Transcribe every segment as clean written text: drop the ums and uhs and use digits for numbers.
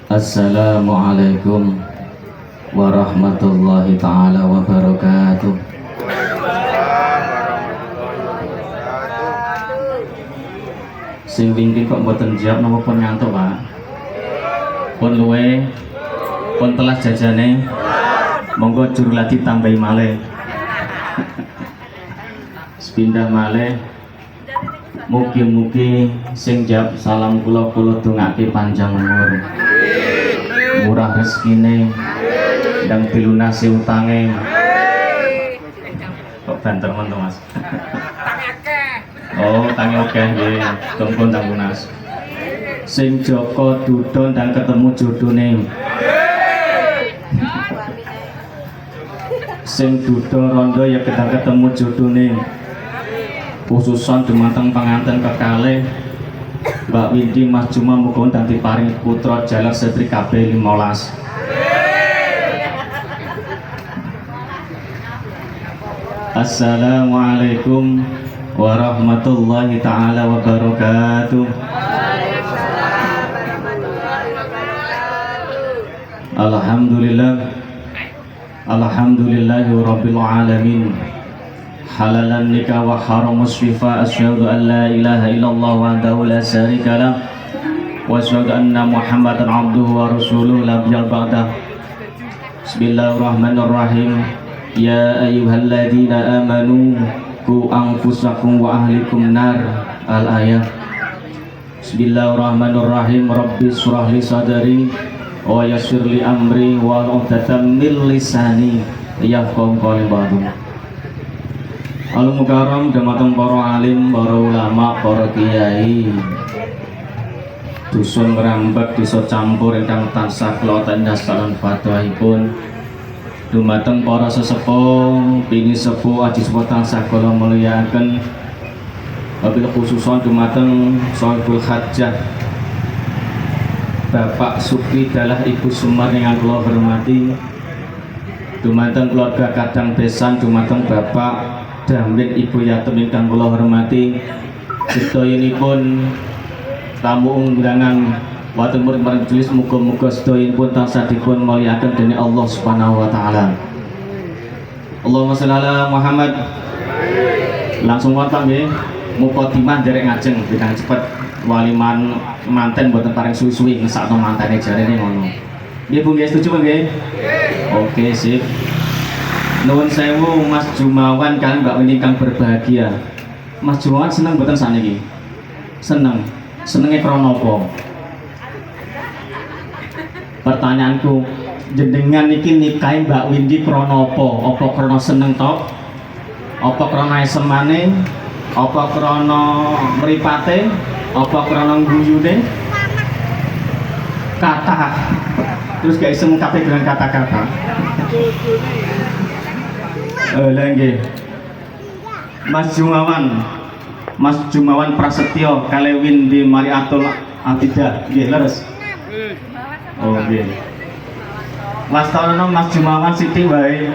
Assalamualaikum warahmatullahi ta'ala wabarakatuh. Sing wingking kok mboten jawab napa pun ngantuk, Pak? Pun luwe, pun telas jajane. Monggo jurulati tambahi malih. Sepindah malih. Mugi-mugi sing jawab salam kula dongake panjang umur. Murah rezekine, ndang dilunasi utange. Kok banter men to, Mas? Oh, tangi oke nggih, tunggu ndang lunas. Sing Joko duda ndang ketemu jodone. Sing duda rondo ya ketemu jodone. Khususan dumateng panganten kekalih Mbak Windy Mas Juma muga ndang diparing putra jaler setri KB 15. Assalamualaikum warahmatullahi ta'ala wabarakatuh. Alhamdulillahi rabbil alamin. Halalan nikah wa haramus syifa. Asyhadu an la ilaha illallah wahdahu la syarika lah wa asyhadu anna Muhammadan abduhu wa rasuluhu la nabiyya ba'dah. Bismillahirrahmanirrahim. Ya ayyuhalladzina amanu qu anfusakum wa ahlikum nar. Al-ayah. Bismillahirrahmanirrahim. Rabbi shrah li sadri wa yassir li amri wa uqdatam min lisani yafqahu qawli ba'du. Al-mukarram dumateng para alim, para ulama, para kiai. Dusun Ngrambek desa Campur ingkang tansah kula tendhasaken fatwahipun. Dumateng para sesepuh, pini sepuh, aji sepuh tansah kula mulyakaken. Wabil khususan dumateng Shahibul Hajjah Bapak Sukri Dalah Ibu Sumar yang kula hormati. Dumateng keluarga Kadang Besan, dumateng Bapak Damrin Ibu Yatim ingkang kula hormati. Sedayanipun tamu undangan wonten murid majelis, muga-muga sedayanipun tansah dipun mulyakaken dening Allah Subhanahu wa taala. Allahumma sholli ala Muhammad. Langsung wonten nggih mukadimah derek ngajeng bidang cepet waliman manten mboten paring suwi-suwi ngesakno mantene jarene ngono. Nggih Bu nggih setuju nggih? Oke, sip. Nuwun sewu Mas Jumawan kan Mbak Windy kang berbahagia. Mas Jumawan seneng mboten saniki? Seneng. Senenge krana apa? Pertanyaanku, jenengan iki nikahi Mbak Windy krana apa? Apa krana seneng tok? Apa krana esemane? Apa krana mripate? Apa krana guyune? Kata. Terus gak iso ngungkapi dengan kata-kata. Nggih. Mas Jumawan Prasetyo kali Windy Mariatul Atidah nggih leres. Oh nggih. Wastono Mas Jumawan Siti wae.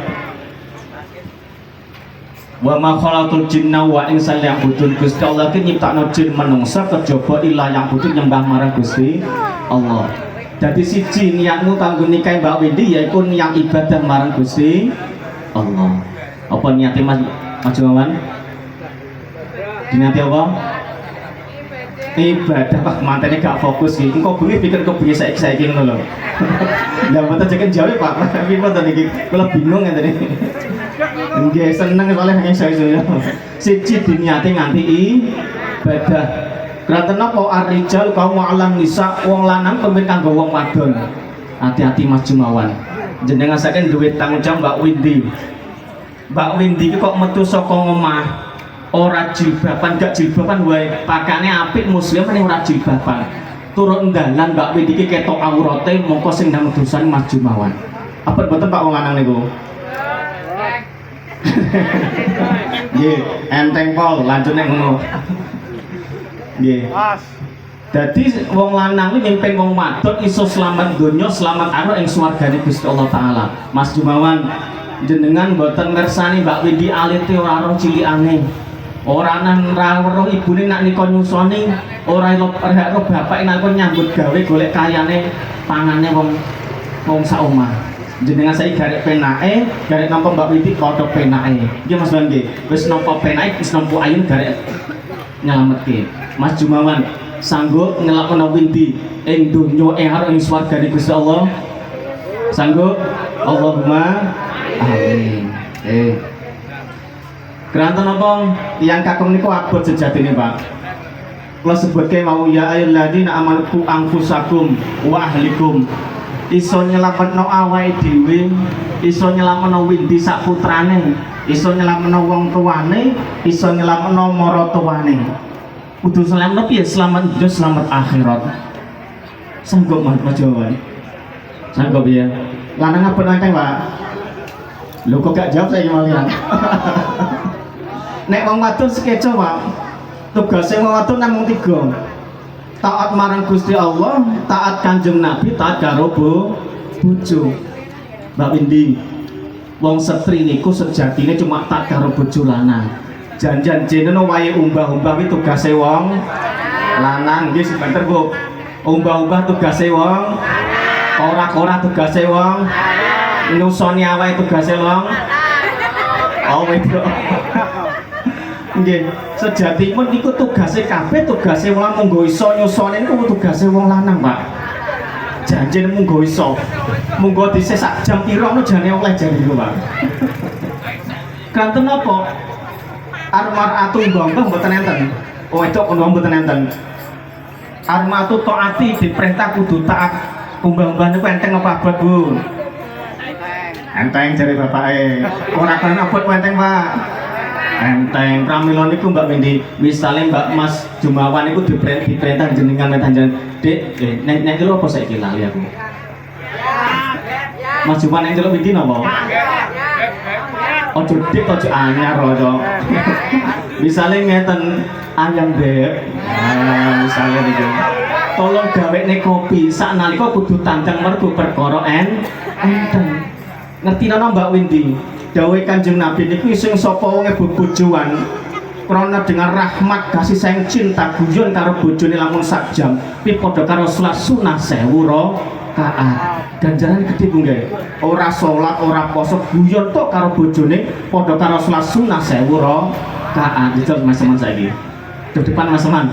Wa ma khalaqul jinna wa insa liya'budun. Gusti Allah ki nyiptakno jin manungsa kejaba ilah yang butuh nyembah marang Gusti Allah. Dadi siji niatmu kanggo nikahi Mbak Windy yaiku niat ibadah marang Gusti Allah. Apa niatnya Mas Jumawan? Niatnya apa? Ibadah. Pak mantannya gak fokus gitu. Kok boleh pikir kepiye saiki ngono lho. Lah mboten jeken jawab Pak. Tapi mboten iki kula bingung ngene iki. Nggih seneng soalnya nang saya. Siji diniati nganti ibadah. Kraten apa ar-rijal kaum alam nisa, wong lanang pemimpin kanggo wong wadon. Hati-hati Mas Jumawan. Jenengan saken duwe tanggung jawab Mbak Windy. Mbak Windy kok metu saka omah ora jilbaban, gak jilbaban wae, pakane apik muslim ning ora jilbaban. Turun dalan Mbak Windy iki ketok aurate, mongko sing nang dosan Mas Jumawan. Apa mboten Pak wong lanang niku? Nggih, enteng pol, lancune ngono. Nggih. Dadi wong lanang iki nyimpen wong wadon iso selamat donya, selamat akhirat ing swargane Gusti Allah taala. Mas Jumawan jenengan mboten ngersani Mbak Windy alite ora roh cilikane. Ora nang rawuh ibune nak nika nyusoni, ora ero bapake nak nyambut gawe golek kayane pangane wong sak omah. Jenengan saiki garek penake, garek nampa Mbak Widi padha penake. Nggih Mas Bangge, wis nampa penake, wis nampa ayun garek nyelametke. Mas Jumawan sanggup ngelakoni winti ing donya ing arep ing swargane Gusti Allah. Sanggup? Allahumma amin. Keranten apa yang kakung niku abot sejatine, Pak. Kula sebutke mau ya ayyuhalladzina amanu anfusakum wa ahlikum. Iso nyelametno awake dhewe, iso nyelametno windi sak putrane, iso nyelametno wong tuane, iso nyelametno maratuwane. Kudu selamat piye? Selamat dunya, selamat akhirat. Sanggup Mas Jawan? Sanggup ya? Lanang apa nangkeng, Pak? Lho kok gak jawab saya malian. Nek wong wadon sekeco, Pak. Tugase wong wadon namung 3. Taat marang Gusti Allah, taat Kanjeng Nabi, taat karo bojo. Mbak Windy, wong setri niku sejatine cuma taat karo bojo lanang. Janjan jeneno wae umbah-umbah kuwi tugase wong lanang. Nggih sebentar, Bu. Umbah-umbah tugase wong ora tugase wong nyusoni awake tugase wong wedok. Nggih, sejatipun niku tugase kabeh tugase wong munggo iso nyusoni niku tugase wong lanang, Pak. Janjen munggo iso. Munggo dhisik sak jam pira ngono jane oleh jane niku, Pak. Kanten apa? Armaratu mbah-mbah mboten enten. Wedok kono mboten enten. Armatu taati diperintah kudu taat. Umbah-umbah niku enteng apa abot, Bu? Enteng jare bapake. Ora kan abot enteng, Pak. Enteng. Pramila niku Mbak Windy, misale Mbak Mas Jumawan niku diperintah jenengan tanjen, Dik, nek lho apa saiki lali aku. Mas Jumawan nek delok Windy napa? Ojo dik ojo anyar ojo. Misale ngeten, ayam beb. Nah, misale niku. Tolong gawekne kopi sak nalika kudu tandang mergo perkara enten. Ngerti napa Mbak Windy? Dawuh Kanjeng Nabi niku sing sapa wong bobojoan krana dengan rahmat kasih sayang cinta guyon karo bojone lamun sak jam pi padha karo salat sunah 1000 rakaat. Ganjaran gede Bu nggih. Ora salat, ora poso guyon tok karo bojone padha karo salat sunah 1000 rakaat. Dijawab Mas Seman saiki. Di depan Mas Seman.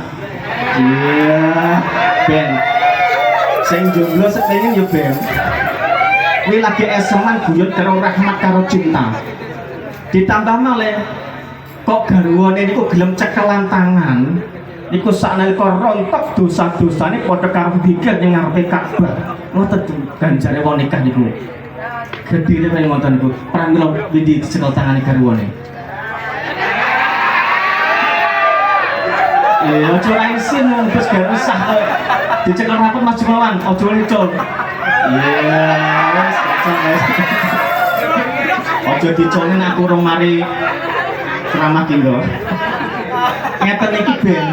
Iya, Ben. Sing jomblo sepengin yo Ben. Kuwi lagi eseman guyon karo rahmat karo cinta. Ditambah malih kok garwane niku gelem cekelan tangan. Niku saknalika rontok dosa-dosane padha karo pikir ning ngarepe Ka'bah. Ngoten ganjare wong nikah niku. Gedine kaya ngoten niku. Pramila Windy dicekel tangane garwane. Ojo isin wong bos gak usah kok. Dicekel rapet Mas Jumawan, ojo lecol. Iya, wes guys. Ojo dicolin aku rong mari ceramah ki lho. Ngeten iki Ben.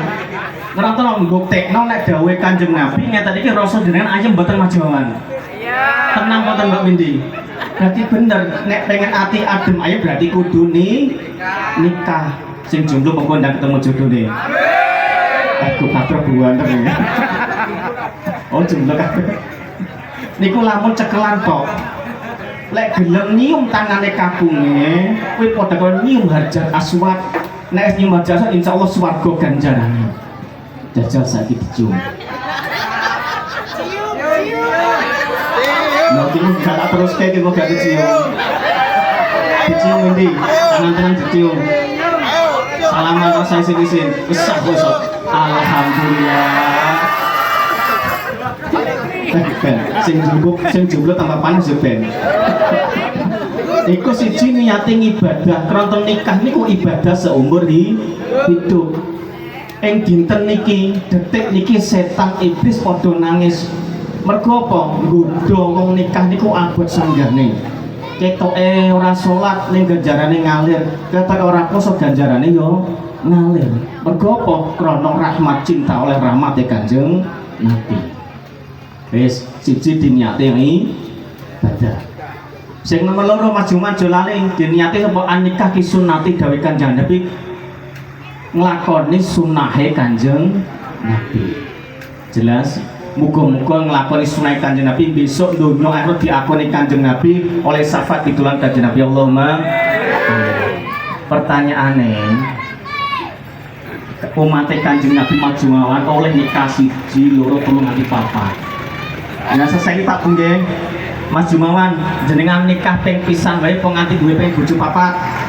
Nonton mbuktekno nek dawuhe Kanjeng Nabi ngeten iki rasa jenengan ayem mboten Mas Jumawan. Iya. Tenang mboten Mbak Windy. Berarti bener nek pengen ati adem ayo berarti kudu nikah. Sing jomblo monggo ndak ketemu jodone. Aku kabar buan terus. Oh jomblo kabeh. Niku lamun cekelan tok. Lek gelem nyium tangane kakunge, kuwi padha karo nyium Hajar Aswad. Nek nyium Hajar Aswad insyaallah swarga ganjarane. Jajal saiki dicium. Nanti gak terus kayak gitu gak dicium. Dicium Windy, tangan-tangan dicium. Salaman rasa isin-isin. Besar besok. Alhamdulillah. Ben, sing jomblo tambah panas ya Ben. Iku siji niate ibadah, krana nikah niku ibadah seumur hidup. Ing dinten niki, detik niki setan iblis padha nangis. Mergo apa? Nggodha wong nikah niku abot sanggane. Ketoke ora salat ning ganjarane ngalir, ketok ora poso ganjarane yo ngalir. Mergo apa? Krana rahmat cinta oleh rahmate Kanjeng Nabi. Wis siji diniate ibadah. Sing nomor loro Mas Juman jolane diniate apa nikah ki sunati gawe Kanjeng Nabi. nglakoni sunahe Kanjeng Nabi. Jelas? Muga-muga nglakoni sunah Kanjeng Nabi besok donya akhirat diakoni Kanjeng Nabi oleh syafaat pitulan Kanjeng Nabi. Allahumma pertanyaane umat Kanjeng Nabi maju mawon oleh nikah 1 2 3 nganti 4. Ya selesai Pak nggih. Mas Jumawan jenengan nikah ping pisan wae apa nganti duwe ping bojo 4?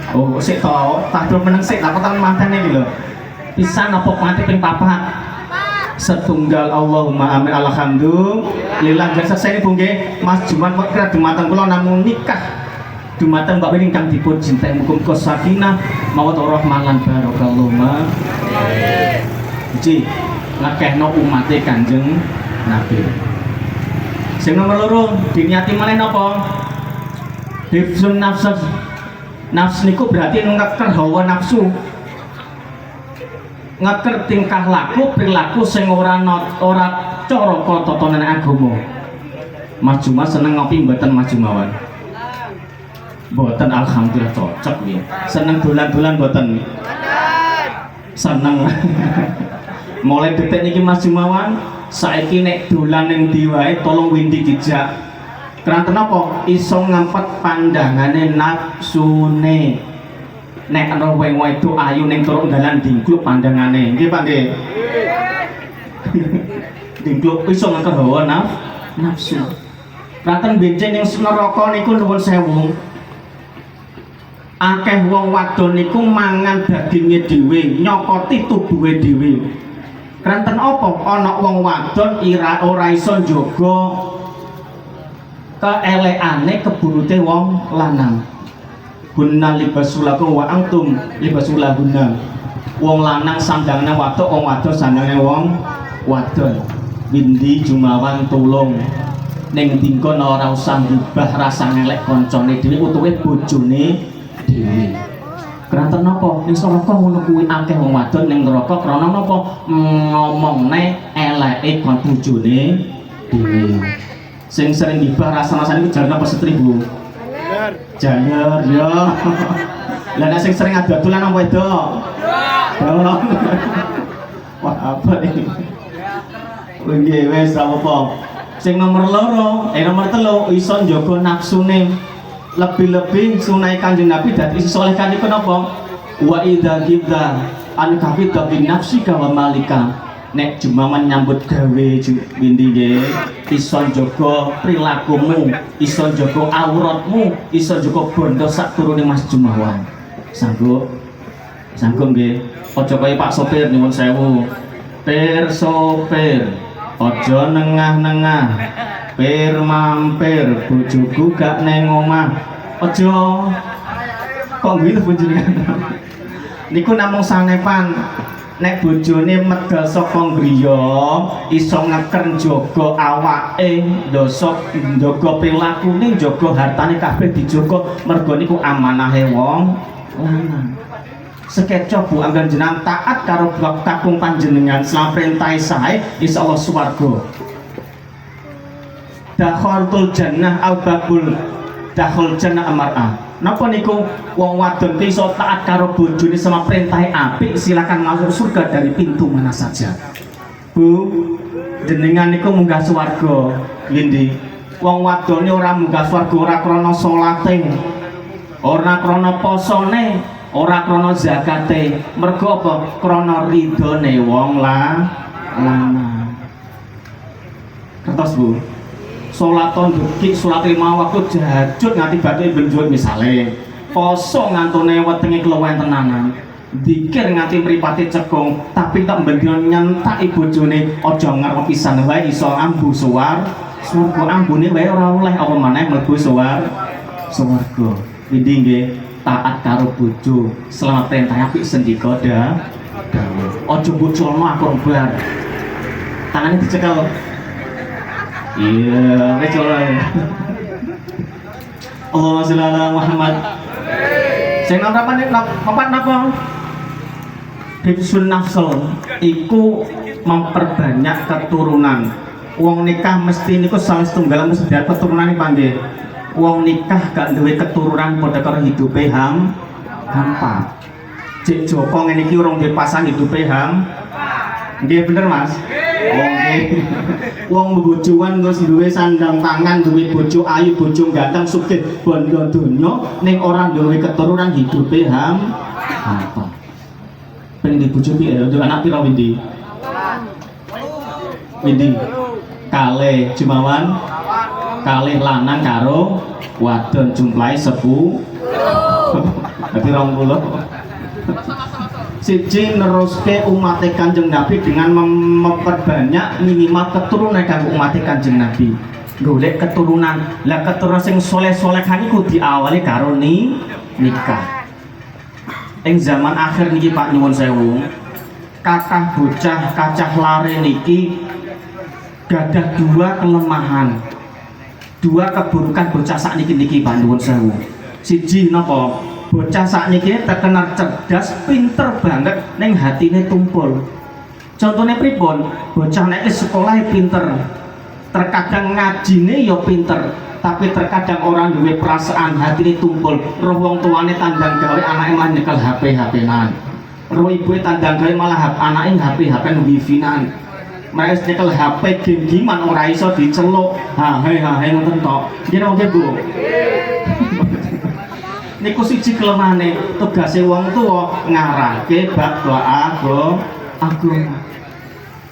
Oh, sik to, tak durung meneng sik, takon mantene iki lho. Pisan apa nganti ping 4? Setunggal. Allahumma amin. Alhamdulillah. Jasa saya Bu nggih, Mas Juman kok kira dumateng kula namung nikah dumateng Mbak ingkang dipun cintai muga-muga sakinah mawaddah rahmah lan barakallahu. Ji, ngakehno umate Kanjeng Nabi. Sing nomor 2 diniati maneh napa? Hifzun nafs. Nafs niku berarti ngeker hawa nafsu. Ngeker tingkah laku perilaku sing ora cara tatanan agama. Mas Juma seneng ngopi mboten Mas Jumawan? Mboten, alhamdulillah cocok nggih. Seneng dolan-dolan mboten? Seneng. Mulai detik niki Mas Jumawan, saiki nek dolan ning ndi wae tolong windi dijak. Keranten apa? Iso ngempet pandangane nafsune. Nek ana wong wedok ayu ning turun dalan dingkluk pandangane. Nggih Pak nggih. Dingkluk iso ngangkat hawa nafsu. Keranten benjing ning neraka niku nuwun sewu. Akeh wong wadon niku mangan daginge dhewe, nyokoti tubuhe dhewe. Keranten apa? Ana wong wadon ora iso njaga keelekane keburute wong lanang. Hunna libasulakum wa antum libasulahunna. Wong lanang sandangane wadon, wong wadon sandangane wong wadon. Windi Jumawan tulung ning dingkon ora usah ngubah rasa ngelek kancane dhewe utawa bojone dhewe. Keranten napa? Ning neraka ngono kuwi akeh wong wadon ning neraka krana napa? Ngomongne eleke kon bojone dhewe. Sing sering gibah rasa-rasane iku jalan apa setri Bu? Jaler ya. Lah nek sing sering adu-adulan apa wedok? Wedok. Wah, apa iki? Nggih wis apa? Sing nomor 3 iso njaga nafsune. Lebih-lebih sunai Kanjeng Nabi dadi soleh kan iku napa? Wa idza ghibta an kafita bin nafsika wa malika. Nek cuma menyambut gawe windi nggih iso njaga prilakumu, iso njaga auratmu, iso njaga bondo sak turune Mas Jumawan. Sanggup? Sanggup nggih. Aja kaya Pak sopir nyuwun sewu. Pir sopir, aja nengah-nengah. Pir mampir, bojoku gak neng omah. Aja kok gitu bojonya. Niku namung sanepan. Nek bojone medal saka griya iso ngeker njaga awake, njaga prilakune, njaga hartane kabeh dijaga mergo niku amanahe wong lanang. Sekeca Bu anggen jenengan taat karo kakung panjenengan selama perintah sae insyaallah swarga. Dakhalul jannah al-babul dakhul jannah amar'ah. Napa niku wong wadon iso taat karo bojone sama perintah apik silakan masuk surga dari pintu mana saja. Bu, jenengan niku munggah swarga. Ngendi? Wong wadone ora munggah swarga ora krana salate, ora krana posone, ora krana zakate. Mergo apa? Krana ridhone wong lanang. Kertos Bu. Salaton dukik salat 5 waktu jahajud nganti badhe benjut misale poso ngantune wetenge keluwen tenanan dzikir nganti mripate cekung tapi tak mbendina nyentaki bojone aja ngarep pisan wae iso ambu surga ambune wae ora oleh apa maneh mlebu swarga. Windi nggih taat karo bojo selama perintah apik sendika dawuh aja bocolno aku bar tangane dicekel. Iya, wis ora. Allahumma sholli ala Muhammad. Sing papat napa? Hifzun nafsul iku memperbanyak keturunan. Wong nikah mesti niku salah setunggal mesti ada keturunan iki panggih. wong nikah gak duwe keturunan padha karo hidupe hampa. Cek Joko ngene iki urung dipasang hidupe nggih bener Mas. Oh nggih. Wong bojoan terus duwe sandang tangan, duwe bojo ayu, bojo ganteng, sugih bondo donya ning ora duwe keturunan hidupe hampa. Pengen dibojo piye? Anak pira Windy? Windy. Kalih Jumawan. Kalih lanang karo wadon jumlahe 10. Dadi 20. Siji neruske umat Kanjeng Nabi dengan memperbanyak minimal keturunan kanggo umat Kanjeng Nabi. Golek keturunan. Lah keturunan sing soleh-solehan iku diawali karo nikah. Ing zaman akhir niki Pak nyuwun sewu, kathah bocah kacah lare niki gadah dua kelemahan. Dua keburukan bocah sakniki Pak nyuwun sewu. Siji napa? Bocah sakniki terkenal cerdas, pinter banget ning hatine tumpul. Contohnya pripun? Bocah nek sekolah pinter, terkadang ngajine ya pinter, tapi terkadang orang duwe perasaan hatine tumpul. Roh wong tuane tandang gawe anake malah nyekel HP-nan. Roh ibuke tandang gawe malah anake HP-an wifi-nan. Mereka nyekel HP game-gamean ora iso diceluk. Hahe ngoten tok. Nggih Bu. Niku siji kelemahane, tugase wong tuwa ngarahke bab agama.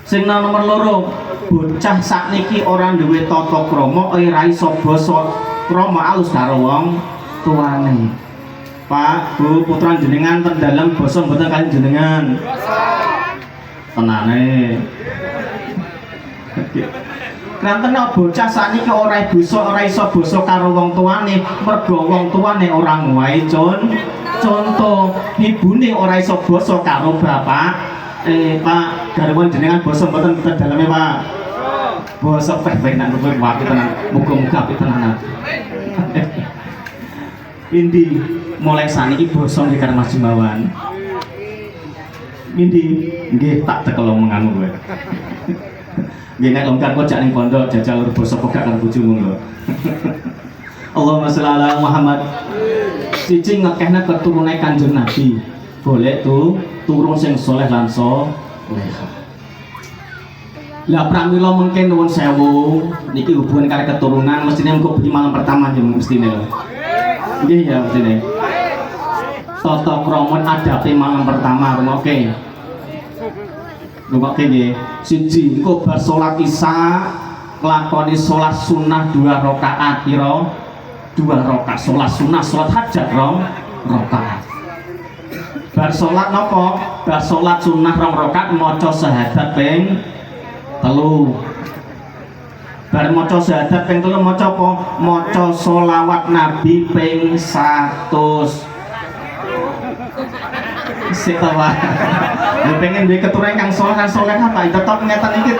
Sing nomor loro, bocah sakniki ora duwe tata krama, ora iso basa krama alus karo wong tuane. Pak, Bu, putra jenengan ten dalem basa mboten kali jenengan. Tenane. Nanten bocah sakniki ora iso basa karo wong tuane, mergo wong tuane ora ngowahi contoh. Ibune ora iso basa karo bapak. Pak, garwan jenengan basa mboten daleme Pak. Basa penak nang wae tenan. Muga-muga pitenan. Indi mulai saniki basa nggih karo Mas Jumawan. Indi nggih tak tekel omonganmu kowe. Nggih nek longkar kok jak ning pondok jajal basa pegak karo bojomu lho. Allahumma sholli ala Muhammad. Siji ngekehna keturunan Kanjeng Nabi. Golek turun sing soleh lan soleha. Lah pramila mungkin nuwun sewu niki hubungan karo keturunan mestine engko bengi malam pertama nggih mestine lho. Nggih ya mestine. Tata krama adape malam pertama rumoke. Rumoke nggih. Siji engko bar salat Isya nglakoni salat sunah 2 rakaat pira? 2 rakaat salat sunah, salat hajat 2 rakaat. Bar salat napa? Bar salat sunah 2 rakaat maca syahadat ping 3. Bar maca syahadat ping 3 maca apa? Maca sholawat Nabi ping 100. Sik ta Pak. Lha pengen duwe keturunan kang soleh apa? Tetep ngeten iki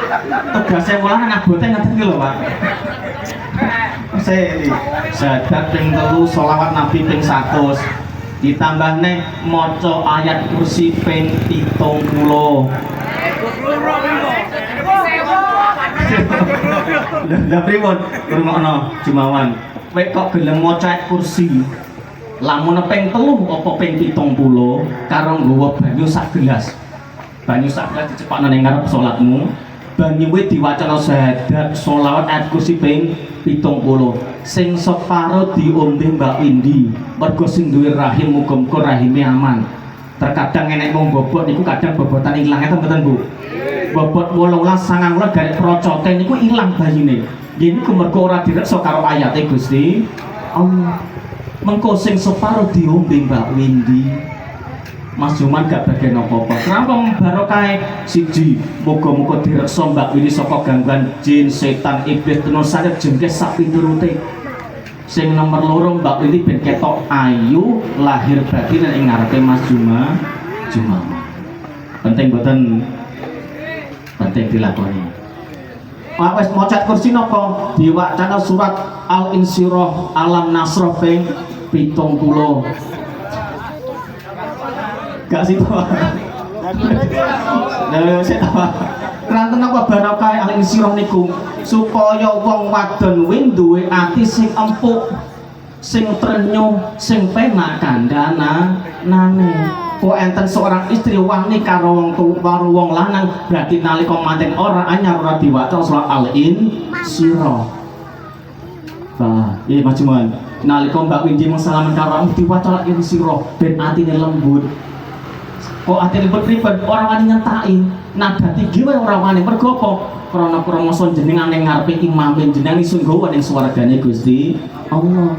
tugase mulah nang abote ngeten iki lho Pak. Syahadat ping 3 sholawat Nabi ping 100. Ditambah nih maca ayat kursi ping 70. Lah pripun ngrungokno Jumawan kowe kok gelem maca ayat kursi lamun ping 3 apa ping 70 karo nggawa banyu sak gelas dicepakno ning ngarep salatmu banyu kuwi diwacana syahadat sholawat ayat kursi ping 70 sing separo diombe Mbak Windy mergo sing duwe rahim muga-muga rahime aman. Terkadang enek wong bobot niku kadang bobotan ilang eta mboten Bu. Bobot 18 19 garek procote niku ilang bayine. Nggih niku mergo ora direksa karo ayate Gusti Allah. Mengko sing separo diombe Mbak Windy. Mas Juman gak bagian apa-apa. Kenapa barokah? Siji, muga-muga direksa Mbak Windy saka gangguan jin, setan, iblis, tenus saja jengkes sak piturute. Sing nomor 2 Mbak Windy ben ketok ayu lahir batin ing ngarepe Mas Jumawan. Penting boten? Penting dilakoni. Wis maca kursi napa? Diwacana surat Al-Insyirah Alam Nasrah ping 70. Gak sih Pak. Lah sik apa? Ranten keranten apa barokah aling sira niku supaya wong wadon kuwi duwe ati sing empuk, sing trenyu, sing penak kandhanane. Kok enten seorang istri wani karo wong tuwa wong lanang berarti nalika manten ora anyar ora diwaca surat Al-Insyirah. Bah, iya majuman. Nalika Mbak Windy salaman karo diwaca Al-Insyirah ben atine lembut. Kok atine ribet ora wani nyentaki. Nada tinggi wae ora wani mergo apa? Krana krangasa jenengane ngarepe imam jenengan iso nggawa ning swargane Gusti Allah.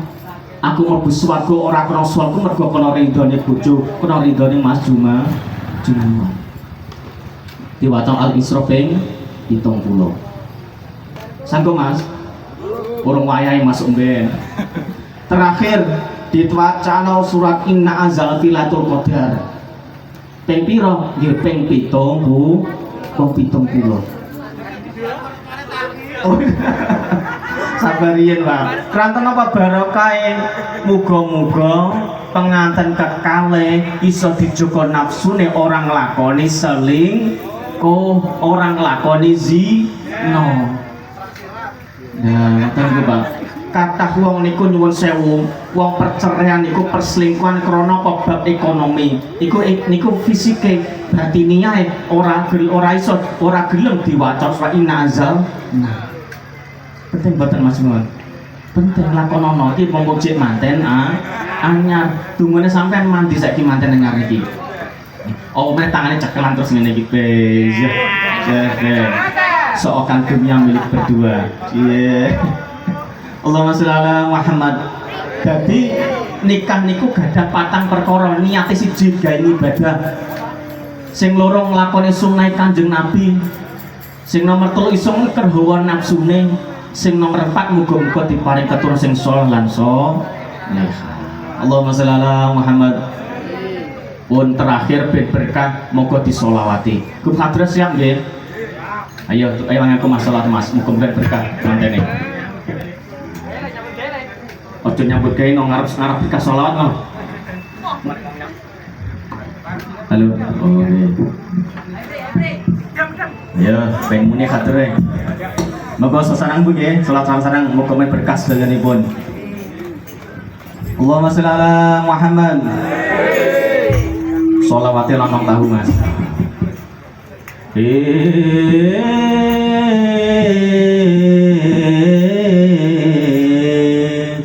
Aku mlebu swarga ora krana swarga mergo kana ridhone bojo, kana ridhone Mas Juma. Diwaca Al-Isra ping 70. Sanggo Mas. Urung wayahe masuk ben. Terakhir ditwacana surat Inna Anzalnahu Qadar. Ping pira? Nggih ping 70. Sabar yen, Pak. Kranten apa barokahe muga-muga penganten kekalih iso dijogo nafsune orang nglakoni selingkuh, orang nglakoni zina. Nah, ngoten Pak. Kathah wong niku nyuwun sewu, wong perceraian niku perselingkuhan krana bab ekonomi. Niku fisike, batiniae ora gelem diwaca surat Inna Anzalnahu. Penting boten Mas Mun. Penting lakonono iki monggo cek manten anyar. Dungane sampean mandi saiki manten anyar iki. Oh, meneh tangane cekelan terus ngene iki. Seakan dunia milik berdua. Iya. Allahumma sholli ala Muhammad. Jadi nikah niku gadah patang perkara, niate siji gawe ibadah. Sing loro nglakoni sunah Kanjeng Nabi. Sing nomor 3 iso ngerhawa nafsune. Sing nomor 4 muga-muga diparing keturunan sing saleh lan saleh. Allahumma sholli ala Muhammad. Pun terakhir ben berkah moga disolawati. Kum hadras siap nggih. Ayo ngaku masalah Mas, muga-muga berkah mantene. Ojo nyambut gawe nang ngarep berkah selawat no. Halo. Ya, pengen muni hatere. Moga sasarang Bu nggih, salat sareng muga berkah sedayanipun. Allahumma sholli ala Muhammad. Sholawate lanang tahu Mas.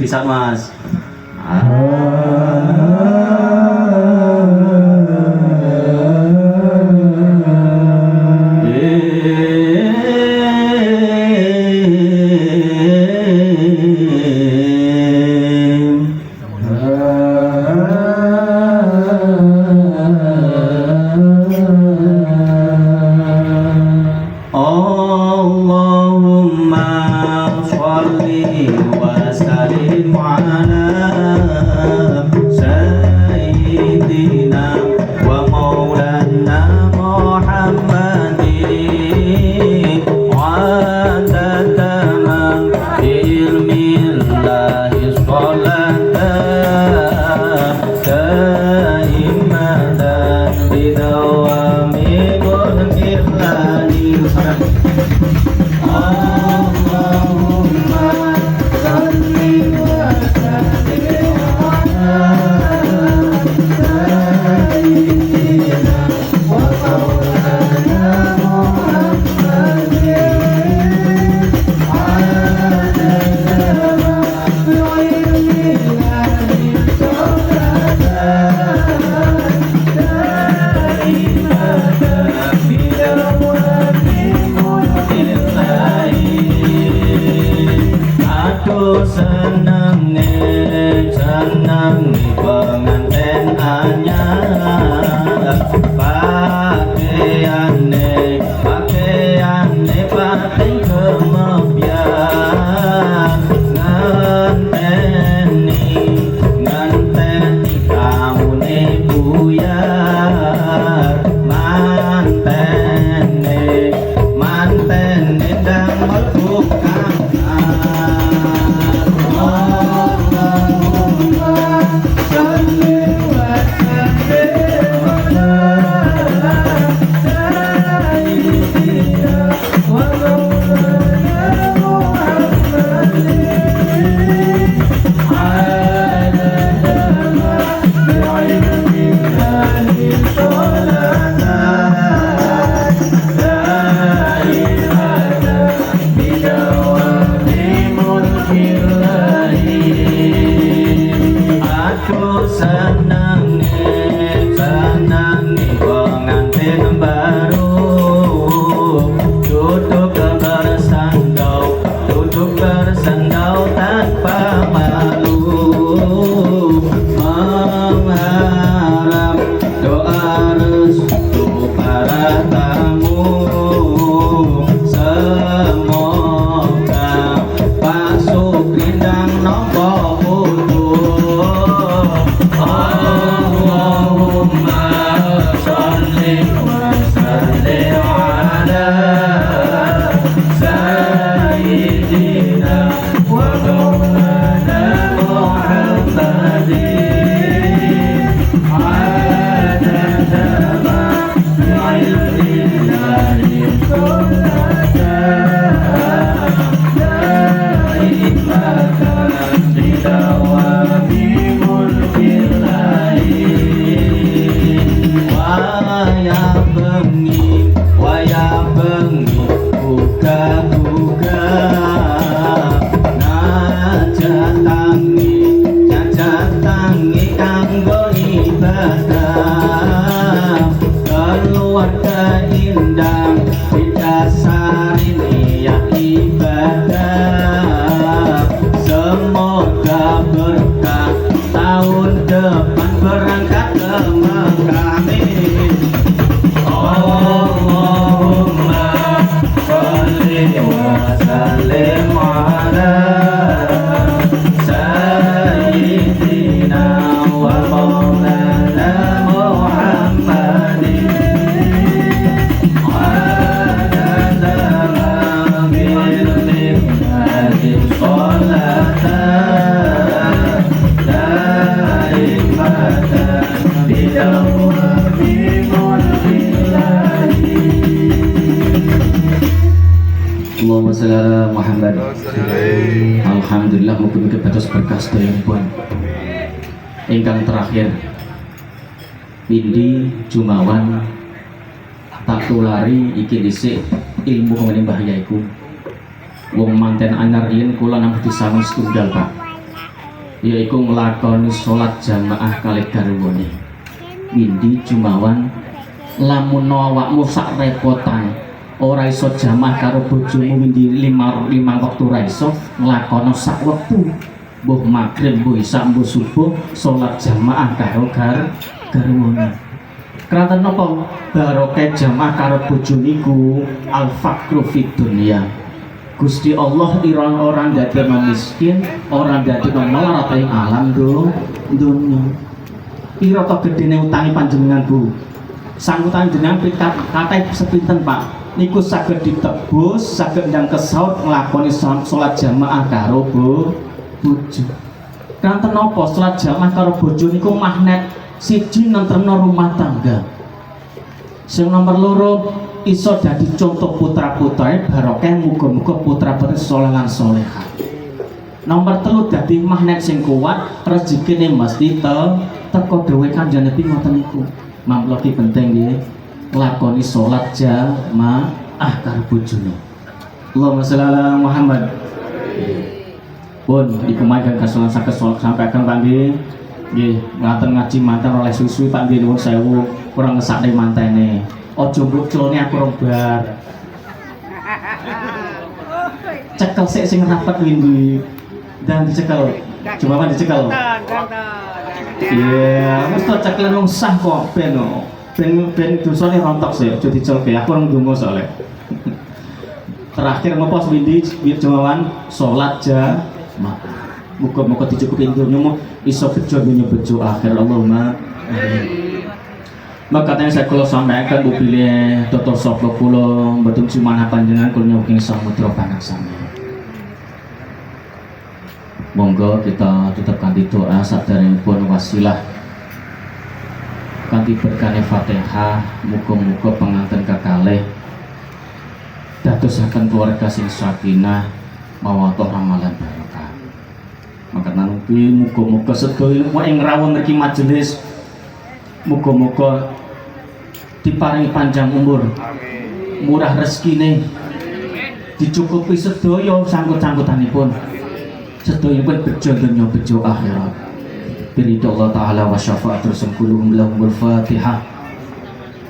Bisa Mas. pengantin baru duduk bersandau tanpa malu, mengharap doa restu para tamu. Semoga Pak Supri dan nopo utuh. Allahumma sholli wa sallim ala sayyidina wa maulana Muhammadin adada ma bi'ilmillahi sulatan daimatan bidawami mulkillahi. Waya bengi buka-buka najat tangi kanggo ibadah. Keluarga indah didasari niat ibadah. Semoga berkah tahun depan berangkat ke Mekah. Allahumma sholli wa sallim ala sayyidina wa maulana Muhammadin adada ma bi'ilmillahi sholatan daimatan bidawami mulkillahi. Allahumma sholli ala Muhammad. Alhamdulillah, mugi-mugi batos berkah sedaya. Ingkang terakhir Bindi Jumawan tak tulari iki dhisik ilmu kemene Mbah Yaiku. Wong manten anyar yen kula namung disawang setunggal, Pak. Yaiku nglakoni salat jamaah kalih garwane. Bindi Jumawan, lamun awakmu sak repotan ora iso jamaah karo bojomu Windi lima waktu ra iso nglakono sak wektu, mbuh magrib, mbuh isya, mbuh subuh salat jamaah karo garwane. Kranten napa? Barokah jamaah karo bojo niku al faqru fid dunya. Gusti Allah orang dadekno miskin, orang dadekno melarat ing alam donya. Pira to gedene utangi panjenengan, Bu? Sanggutan jenengan kathah sepinten, Pak? Niku saged ditebus, saged ndang kesaut nglakoni salat jamaah karo bojo. Kanten napa salat jamaah karo bojo niku magnet siji nentremno rumah tangga. Sing nomor loro iso dadi contoh putra-putrae barokah, muga-muga putra-putri saleh lan salehah. Nomor telu dadi magnet sing kuat, rezekine mesti teko dhewe Kanjeng Nabi ngoten niku. Mamlaki penting nggih lakoni salat jamaah karo bojone. Allahumma sholli ala Muhammad. Pun iku mangke kasulan saged sampaikan Pak nggih. Nggih, ngaten ngaji manten oleh susu Pak nggih nuwun sewu, kurang ngesakne mantene. Aja mbuclone aku rong bar. Cekel sik sing rapet wingi. Dan dicekel. Coba Pak dicekel. Iya, mesti cekel wong sah kok ben dosane rontok sih, aja dicelke. Aku orang donga soalnya. Terakhir ngopos Windi Jumawan salat jamaah. Muga-muga dicukupi donya iso bejo donya bejo akhir. Allahumma amin. Maka katanya saya kula sampaikan bu pilih Dr. Soplo kula mboten sumana panjenengan kula nyuwun samudra panaksami. Monggo kita tutup kanthi doa saderengipun wasilah kanthi berkane Fatihah. Muga-muga pengantin kekalih dadosaken keluarga sing sakinah mawaddah ramalan barokah. Maka nanupi muga-muga sedaya ing rawuh mriki majelis muga-muga diparingi panjang umur, murah rezekine, dicukupi sedaya sangkut-sangkutanipun, sedayanipun bejo donya bejo akhirat. Biridha Allah taala wa syafa'atul lahumul Fatihah.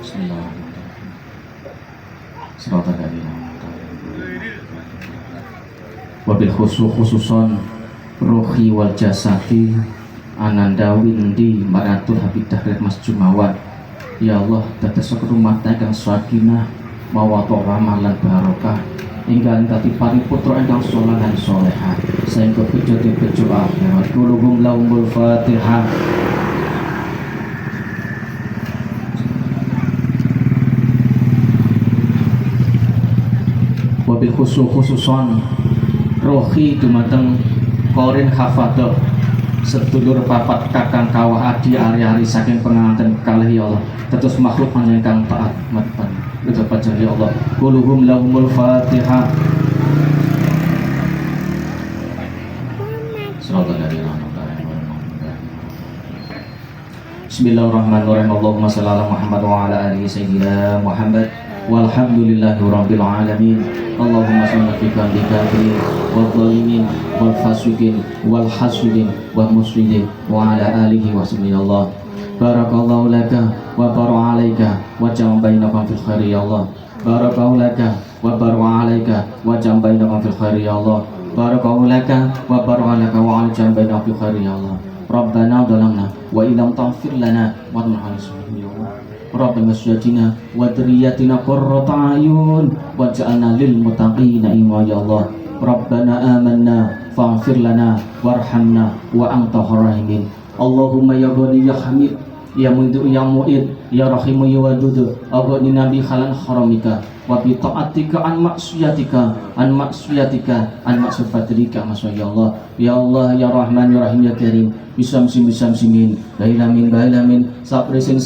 Bismillahirrahmanirrahim. Siratal ladzina wabil khususon rohi wal jasati ananda windi maratul habidah mas Jumawat. Ya Allah, dados rumah tangga sakinah mawaddah rahmah barokah ingkang dadi pariputra ingkang saleh lan salehah saengga bejo akhirat. Kulubum laumul Fatihah. Wabil khususon rohi dumateng korin hafadah sedulur papat kakang kawah adi ari-ari saking penganten kalih ya Allah tetes makhluk ingkang taat matan ucapan ya Allah. Kuluhum lahumul Fatihah. Bismillahirrahmanirrahim. Allahumma shalli ala Muhammad wa ala alihi sayyidina Muhammad walhamdulillahi rabbil alamin. Allahumma shalli fi qalbi kafirin wal zalimin wal fasiqin wal hasidin wal muslimin wa ala alihi wa sallallahu. Barakallahu laka wa barak alaika wa jam bainakum fil khair ya Allah. Barakallahu laka wa barak alaika wa jam bainakum fil khair ya Allah. Barakallahu laka wa barak alaika wa jam bainakum fil khair ya Allah. Rabbana dhalamna wa illam taghfir lana wa tarhamna ya Allah. Rabbana masyatina wa dzurriyyatina qurrata ayun waj'alna lil muttaqina imama ya Allah. Rabbana amanna faghfir lana warhamna wa anta khairamin. Allahumma ya ghani ya hamid ya mu'id ya mu'id ya rahimu ya wadud abadi nabi khalan haramika wa bi ta'atika an maksiatika an maksufadrika masya Allah. Ya Allah ya Rahman ya Rahim ya Karim bisamsimin bailamin sabrisin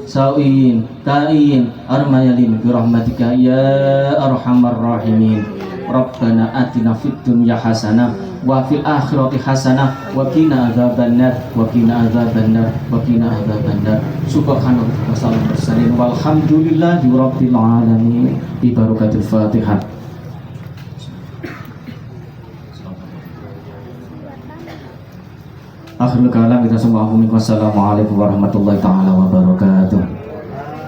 sawiin kain armayalin bi rahmatika ya arhamar rahimin. Rabbana atina fid dunya hasanah wa fil akhirati hasanah wa qina adzabannar subhanallahi wa sallam walhamdulillahi rabbil alamin bi barakatil Fatihah. Akhirul kalam kita semua. Assalamualaikum warahmatullahi taala wabarakatuh.